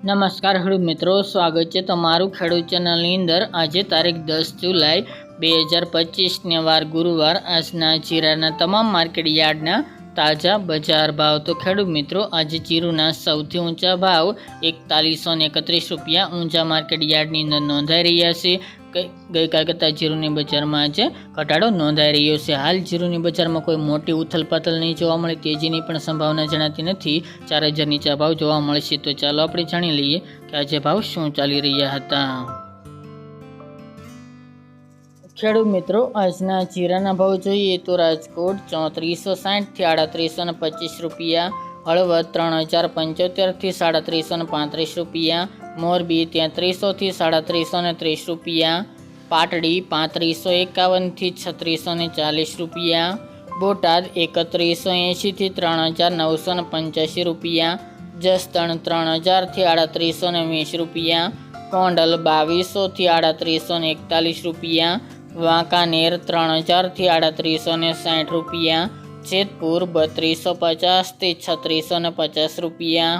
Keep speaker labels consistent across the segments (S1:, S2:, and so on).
S1: નમસ્કાર ખેડૂત મિત્રો, સ્વાગત છે તમારું ખેડૂત ચેનલની અંદર। આજે તારીખ 10 જુલાઈ 2025ને વાર ગુરુવાર। આજના જીરાના તમામ માર્કેટ યાર્ડના તાજા બજાર ભાવ। તો ખેડૂત મિત્રો, આજે જીરુના સૌથી ઊંચા ભાવ 4131 રૂપિયા ઊંચા માર્કેટ યાર્ડની અંદર નોંધાઈ રહ્યા છે। ગઈકાલ કરતાં જીરુની બજારમાં આજે ઘટાડો નોંધાઈ રહ્યો છે। હાલ જીરુની બજારમાં કોઈ મોટી ઉથલપાથલ નહીં જોવા મળે, તેજીની પણ સંભાવના જણાતી નથી। 4000 નીચા ભાવ જોવા મળશે। તો ચાલો આપણે જાણી લઈએ કે આજે ભાવ શું ચાલી રહ્યા હતા। ખેડૂત મિત્રો, આજના જીરાના ભાવ જોઈએ તો રાજકોટ 3460 થી 3825 રૂપિયા, હળવદ 3075 થી 3735 રૂપિયા, મોરબી 3300 થી 3730 રૂપિયા, પાટડી 3551 થી 3640 રૂપિયા, બોટાદ 3180 થી 3985 રૂપિયા, જસદણ 3000 થી 3820 રૂપિયા, ગોંડલ 2200 થી 3841 રૂપિયા, વાંકાનેર 3000 થી 3860 રૂપિયા, જેતપુર 3250 થી 3650 રૂપિયા,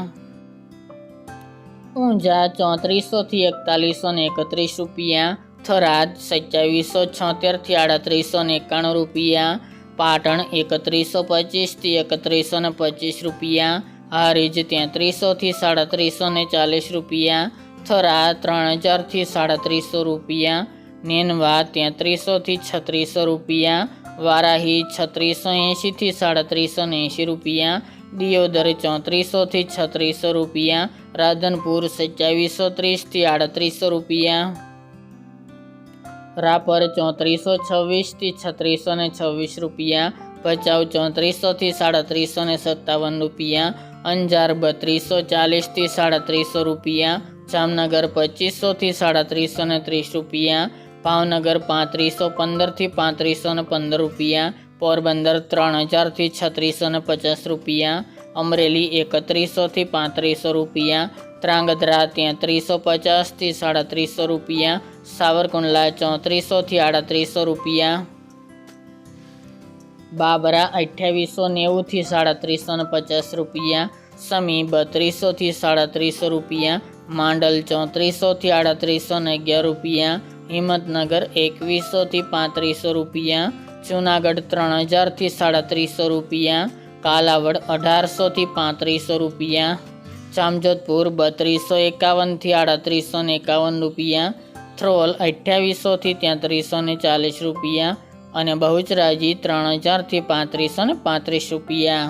S1: ઊંઝા 3400 થી 4131 રૂપિયા, થરાદ 2776 થી 3891 રૂપિયા, પાટણ 3125 થી 3125 રૂપિયા, હારીજ 3300 થી 3740 રૂપિયા, થરા 3000 થી 3700 રૂપિયા, નેનવા 3300 થી 3600 રૂપિયા, વારાહી 3680 થી 3780 રૂપિયા, દિયોદર 3400 થી 3600 રૂપિયા, રાધનપુર 2730 થી 3800 રૂપિયા, રાપર 3426 થી 3626 રૂપિયા, ભચાઉ 3400 થી 3757 રૂપિયા, અંજાર 3240 થી 3700 રૂપિયા, જામનગર 2500 થી 3730 રૂપિયા, ભાવનગર 3515 થી 3515 રૂપિયા, પોરબંદર 3000 થી 3650 રૂપિયા, અમરેલી 3100 થી 3500 રૂપિયા, ત્રાંગધ્રા 3350 થી 3700 રૂપિયા, સાવરકુંડલા 3400 થી 3800 રૂપિયા, બાબરા 2890 થી 3750 રૂપિયા, સમી 3200 થી 3700 રૂપિયા, માંડલ 3400 થી 3811 રૂપિયા, હિંમતનગર 2100 થી 3500 રૂપિયા, જૂનાગઢ 3000 થી 3700 રૂપિયા, કાલાવડ 1800 થી 3500 રૂપિયા, જામજોધપુર 3251 થી 3851 રૂપિયા, થ્રોલ 2800 થી 3340 રૂપિયા અને બહુચરાજી 3000 થી 3535 રૂપિયા।